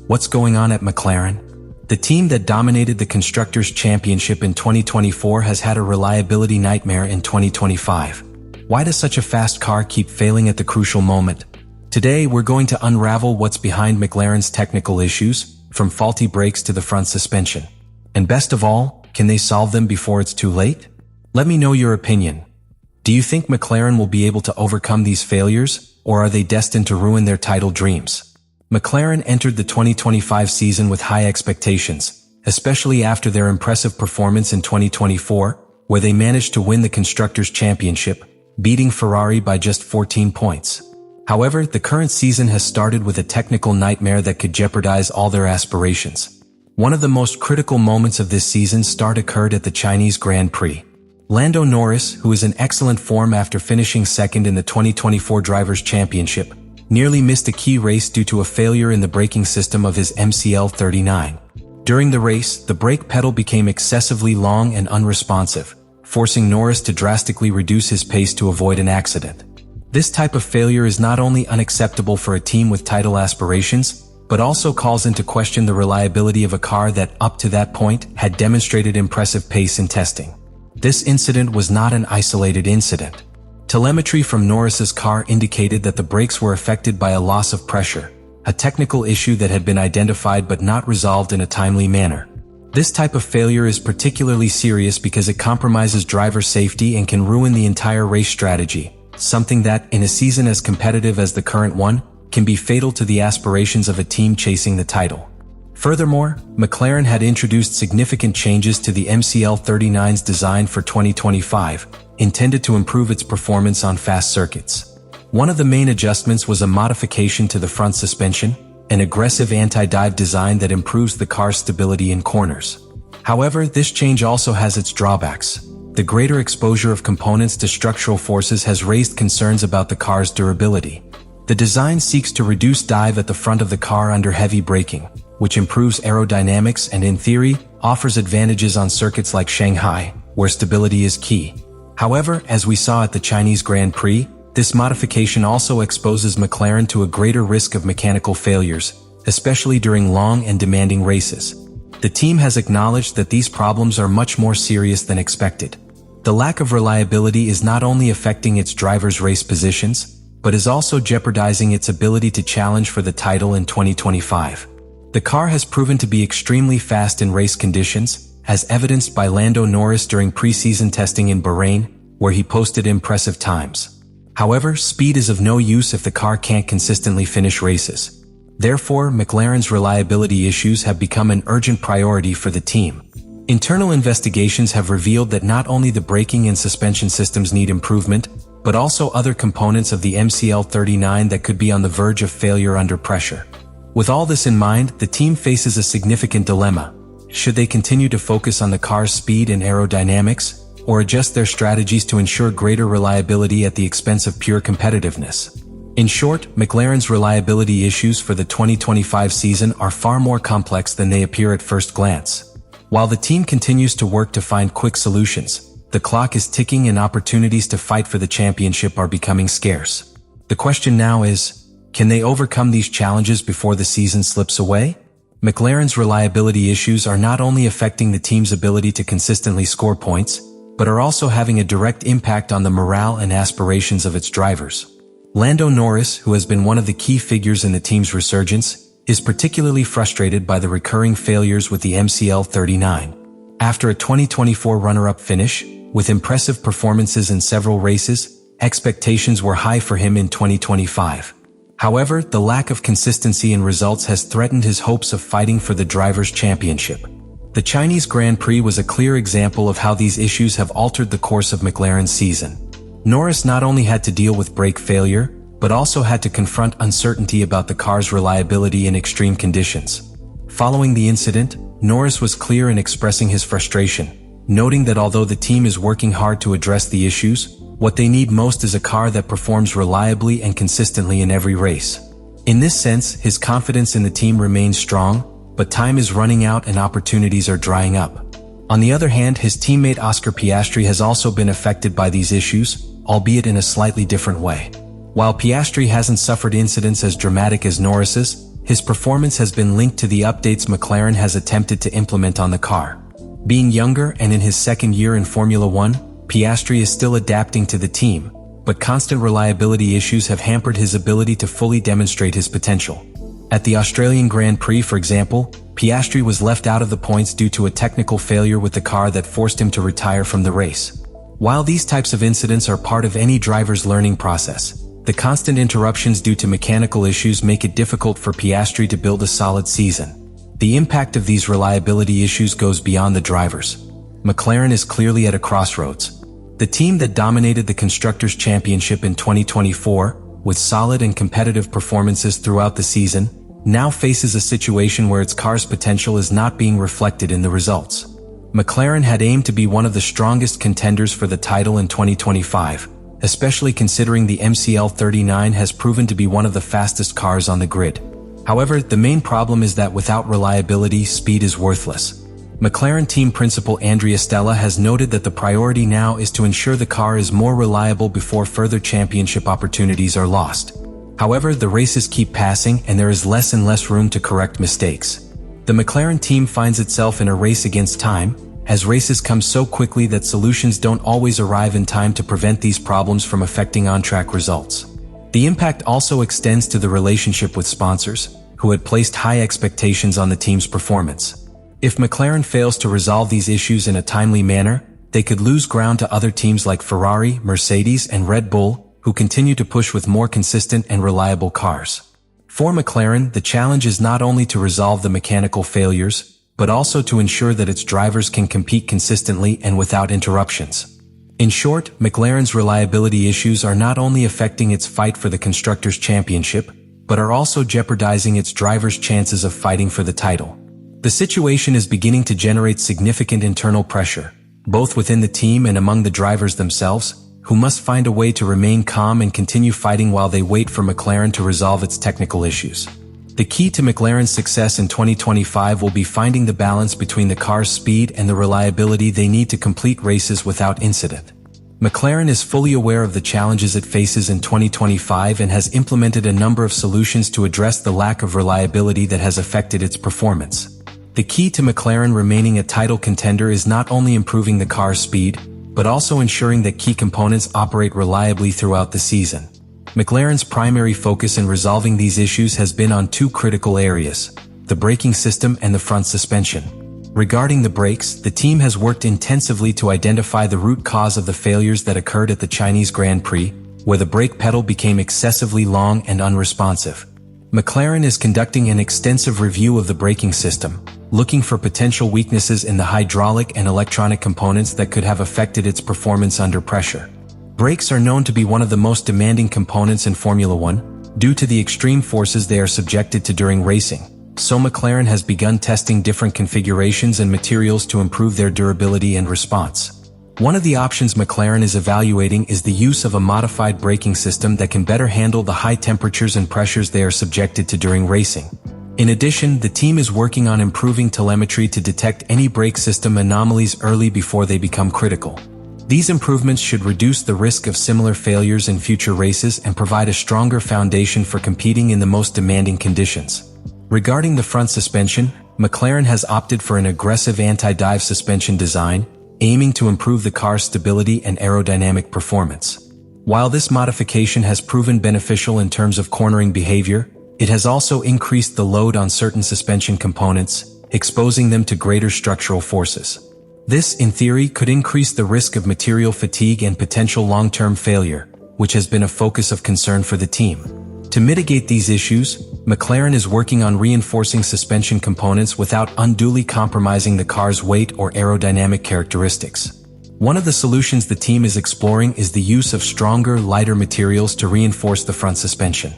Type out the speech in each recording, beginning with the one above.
What's going on at McLaren? The team that dominated the Constructors' Championship in 2024 has had a reliability nightmare in 2025. Why does such a fast car keep failing at the crucial moment? Today, we're going to unravel what's behind McLaren's technical issues, from faulty brakes to the front suspension. And best of all, can they solve them before it's too late? Let me know your opinion. Do you think McLaren will be able to overcome these failures, or are they destined to ruin their title dreams? McLaren entered the 2025 season with high expectations, especially after their impressive performance in 2024, where they managed to win the Constructors' Championship, beating Ferrari by just 14 points. However, the current season has started with a technical nightmare that could jeopardize all their aspirations. One of the most critical moments of this season's start occurred at the Chinese Grand Prix. Lando Norris, who is in excellent form after finishing second in the 2024 Drivers' Championship, nearly missed a key race due to a failure in the braking system of his MCL39. During the race, the brake pedal became excessively long and unresponsive, forcing Norris to drastically reduce his pace to avoid an accident. This type of failure is not only unacceptable for a team with title aspirations, but also calls into question the reliability of a car that, up to that point, had demonstrated impressive pace in testing. This incident was not an isolated incident. Telemetry from Norris's car indicated that the brakes were affected by a loss of pressure, a technical issue that had been identified but not resolved in a timely manner. This type of failure is particularly serious because it compromises driver safety and can ruin the entire race strategy, something that, in a season as competitive as the current one, can be fatal to the aspirations of a team chasing the title. Furthermore, McLaren had introduced significant changes to the MCL39's design for 2025, intended to improve its performance on fast circuits. One of the main adjustments was a modification to the front suspension, an aggressive anti-dive design that improves the car's stability in corners. However, this change also has its drawbacks. The greater exposure of components to structural forces has raised concerns about the car's durability. The design seeks to reduce dive at the front of the car under heavy braking, which improves aerodynamics and, in theory, offers advantages on circuits like Shanghai, where stability is key. However, as we saw at the Chinese Grand Prix, this modification also exposes McLaren to a greater risk of mechanical failures, especially during long and demanding races. The team has acknowledged that these problems are much more serious than expected. The lack of reliability is not only affecting its drivers' race positions, but is also jeopardizing its ability to challenge for the title in 2025. The car has proven to be extremely fast in race conditions, as evidenced by Lando Norris during preseason testing in Bahrain, where he posted impressive times. However, speed is of no use if the car can't consistently finish races. Therefore, McLaren's reliability issues have become an urgent priority for the team. Internal investigations have revealed that not only the braking and suspension systems need improvement, but also other components of the MCL39 that could be on the verge of failure under pressure. With all this in mind, the team faces a significant dilemma. Should they continue to focus on the car's speed and aerodynamics, or adjust their strategies to ensure greater reliability at the expense of pure competitiveness? In short, McLaren's reliability issues for the 2025 season are far more complex than they appear at first glance. While the team continues to work to find quick solutions, the clock is ticking and opportunities to fight for the championship are becoming scarce. The question now is, can they overcome these challenges before the season slips away? McLaren's reliability issues are not only affecting the team's ability to consistently score points, but are also having a direct impact on the morale and aspirations of its drivers. Lando Norris, who has been one of the key figures in the team's resurgence, is particularly frustrated by the recurring failures with the MCL39. After a 2024 runner-up finish, with impressive performances in several races, expectations were high for him in 2025. However, the lack of consistency in results has threatened his hopes of fighting for the Drivers' Championship. The Chinese Grand Prix was a clear example of how these issues have altered the course of McLaren's season. Norris not only had to deal with brake failure, but also had to confront uncertainty about the car's reliability in extreme conditions. Following the incident, Norris was clear in expressing his frustration, noting that although the team is working hard to address the issues, what they need most is a car that performs reliably and consistently in every race. In this sense, his confidence in the team remains strong, but time is running out and opportunities are drying up. On the other hand, his teammate Oscar Piastri has also been affected by these issues, albeit in a slightly different way. While Piastri hasn't suffered incidents as dramatic as Norris's, His performance has been linked to the updates McLaren has attempted to implement on the car. Being younger and in his second year in Formula One, Piastri is still adapting to the team, but constant reliability issues have hampered his ability to fully demonstrate his potential. At the Australian Grand Prix, for example, Piastri was left out of the points due to a technical failure with the car that forced him to retire from the race. While these types of incidents are part of any driver's learning process, the constant interruptions due to mechanical issues make it difficult for Piastri to build a solid season. The impact of these reliability issues goes beyond the drivers. McLaren is clearly at a crossroads. The team that dominated the Constructors' Championship in 2024, with solid and competitive performances throughout the season, now faces a situation where its car's potential is not being reflected in the results. McLaren had aimed to be one of the strongest contenders for the title in 2025, especially considering the MCL39 has proven to be one of the fastest cars on the grid. However, the main problem is that without reliability, speed is worthless. McLaren team principal Andrea Stella has noted that the priority now is to ensure the car is more reliable before further championship opportunities are lost. However, the races keep passing and there is less and less room to correct mistakes. The McLaren team finds itself in a race against time, as races come so quickly that solutions don't always arrive in time to prevent these problems from affecting on-track results. The impact also extends to the relationship with sponsors, who had placed high expectations on the team's performance. If McLaren fails to resolve these issues in a timely manner, they could lose ground to other teams like Ferrari, Mercedes, and Red Bull, who continue to push with more consistent and reliable cars. For McLaren, the challenge is not only to resolve the mechanical failures, but also to ensure that its drivers can compete consistently and without interruptions. In short, McLaren's reliability issues are not only affecting its fight for the Constructors' Championship, but are also jeopardizing its drivers' chances of fighting for the title. The situation is beginning to generate significant internal pressure, both within the team and among the drivers themselves, who must find a way to remain calm and continue fighting while they wait for McLaren to resolve its technical issues. The key to McLaren's success in 2025 will be finding the balance between the car's speed and the reliability they need to complete races without incident. McLaren is fully aware of the challenges it faces in 2025 and has implemented a number of solutions to address the lack of reliability that has affected its performance. The key to McLaren remaining a title contender is not only improving the car's speed, but also ensuring that key components operate reliably throughout the season. McLaren's primary focus in resolving these issues has been on two critical areas: the braking system and the front suspension. Regarding the brakes, the team has worked intensively to identify the root cause of the failures that occurred at the Chinese Grand Prix, where the brake pedal became excessively long and unresponsive. McLaren is conducting an extensive review of the braking system, looking for potential weaknesses in the hydraulic and electronic components that could have affected its performance under pressure. Brakes are known to be one of the most demanding components in Formula One, due to the extreme forces they are subjected to during racing, so McLaren has begun testing different configurations and materials to improve their durability and response. One of the options McLaren is evaluating is the use of a modified braking system that can better handle the high temperatures and pressures they are subjected to during racing. In addition, the team is working on improving telemetry to detect any brake system anomalies early before they become critical. These improvements should reduce the risk of similar failures in future races and provide a stronger foundation for competing in the most demanding conditions. Regarding the front suspension, McLaren has opted for an aggressive anti-dive suspension design, aiming to improve the car's stability and aerodynamic performance. While this modification has proven beneficial in terms of cornering behavior, it has also increased the load on certain suspension components, exposing them to greater structural forces. This, in theory, could increase the risk of material fatigue and potential long-term failure, which has been a focus of concern for the team. To mitigate these issues, McLaren is working on reinforcing suspension components without unduly compromising the car's weight or aerodynamic characteristics. One of the solutions the team is exploring is the use of stronger, lighter materials to reinforce the front suspension.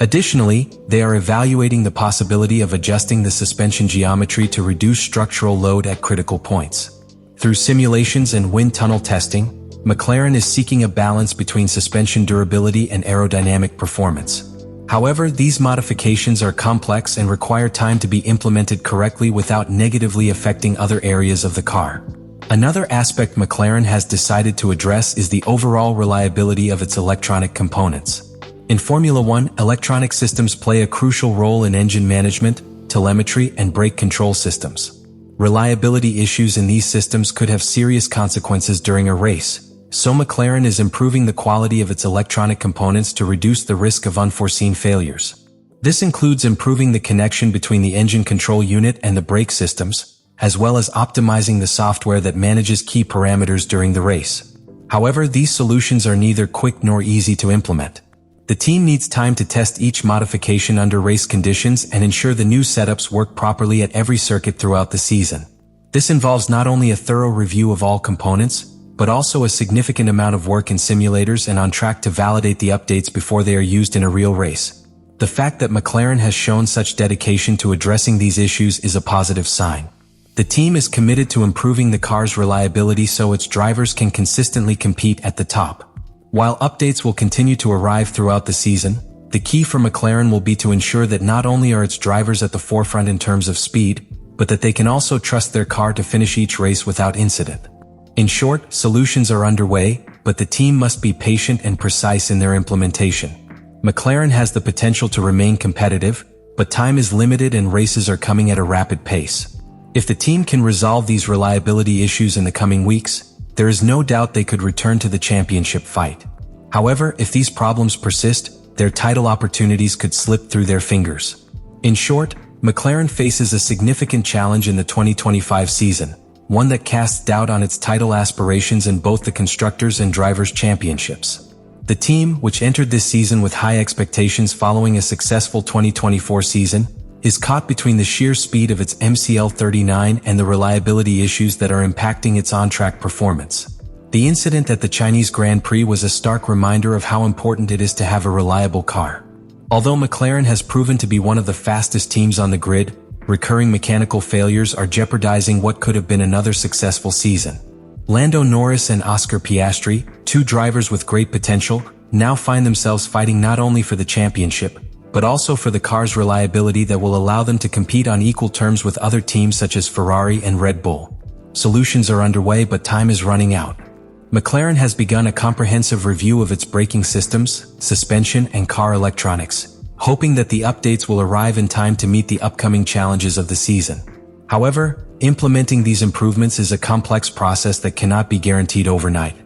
Additionally, they are evaluating the possibility of adjusting the suspension geometry to reduce structural load at critical points. Through simulations and wind tunnel testing, McLaren is seeking a balance between suspension durability and aerodynamic performance. However, these modifications are complex and require time to be implemented correctly without negatively affecting other areas of the car. Another aspect McLaren has decided to address is the overall reliability of its electronic components. In Formula One, electronic systems play a crucial role in engine management, telemetry, and brake control systems. Reliability issues in these systems could have serious consequences during a race, so McLaren is improving the quality of its electronic components to reduce the risk of unforeseen failures. This includes improving the connection between the engine control unit and the brake systems, as well as optimizing the software that manages key parameters during the race. However, these solutions are neither quick nor easy to implement. The team needs time to test each modification under race conditions and ensure the new setups work properly at every circuit throughout the season. This involves not only a thorough review of all components, but also a significant amount of work in simulators and on track to validate the updates before they are used in a real race. The fact that McLaren has shown such dedication to addressing these issues is a positive sign. The team is committed to improving the car's reliability so its drivers can consistently compete at the top. While updates will continue to arrive throughout the season, the key for McLaren will be to ensure that not only are its drivers at the forefront in terms of speed, but that they can also trust their car to finish each race without incident. In short, solutions are underway, but the team must be patient and precise in their implementation. McLaren has the potential to remain competitive, but time is limited and races are coming at a rapid pace. If the team can resolve these reliability issues in the coming weeks, there is no doubt they could return to the championship fight. However, if these problems persist, their title opportunities could slip through their fingers. In short, McLaren faces a significant challenge in the 2025 season, one that casts doubt on its title aspirations in both the Constructors' and Drivers' Championships. The team, which entered this season with high expectations following a successful 2024 season, is caught between the sheer speed of its MCL39 and the reliability issues that are impacting its on-track performance. The incident at the Chinese Grand Prix was a stark reminder of how important it is to have a reliable car. Although McLaren has proven to be one of the fastest teams on the grid, recurring mechanical failures are jeopardizing what could have been another successful season. Lando Norris and Oscar Piastri, two drivers with great potential, now find themselves fighting not only for the championship, but also for the car's reliability that will allow them to compete on equal terms with other teams such as Ferrari and Red Bull. Solutions are underway, but time is running out. McLaren has begun a comprehensive review of its braking systems, suspension, and car electronics, hoping that the updates will arrive in time to meet the upcoming challenges of the season. However, implementing these improvements is a complex process that cannot be guaranteed overnight.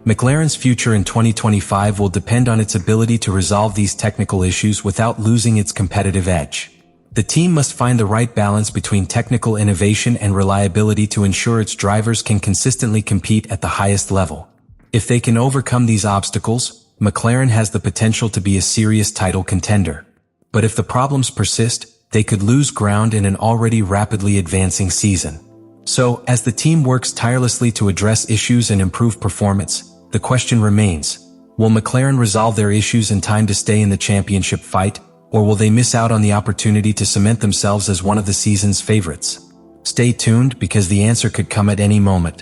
McLaren's future in 2025 will depend on its ability to resolve these technical issues without losing its competitive edge. The team must find the right balance between technical innovation and reliability to ensure its drivers can consistently compete at the highest level. If they can overcome these obstacles, McLaren has the potential to be a serious title contender. But if the problems persist, they could lose ground in an already rapidly advancing season. So, as the team works tirelessly to address issues and improve performance, the question remains, will McLaren resolve their issues in time to stay in the championship fight, or will they miss out on the opportunity to cement themselves as one of the season's favorites? Stay tuned because the answer could come at any moment.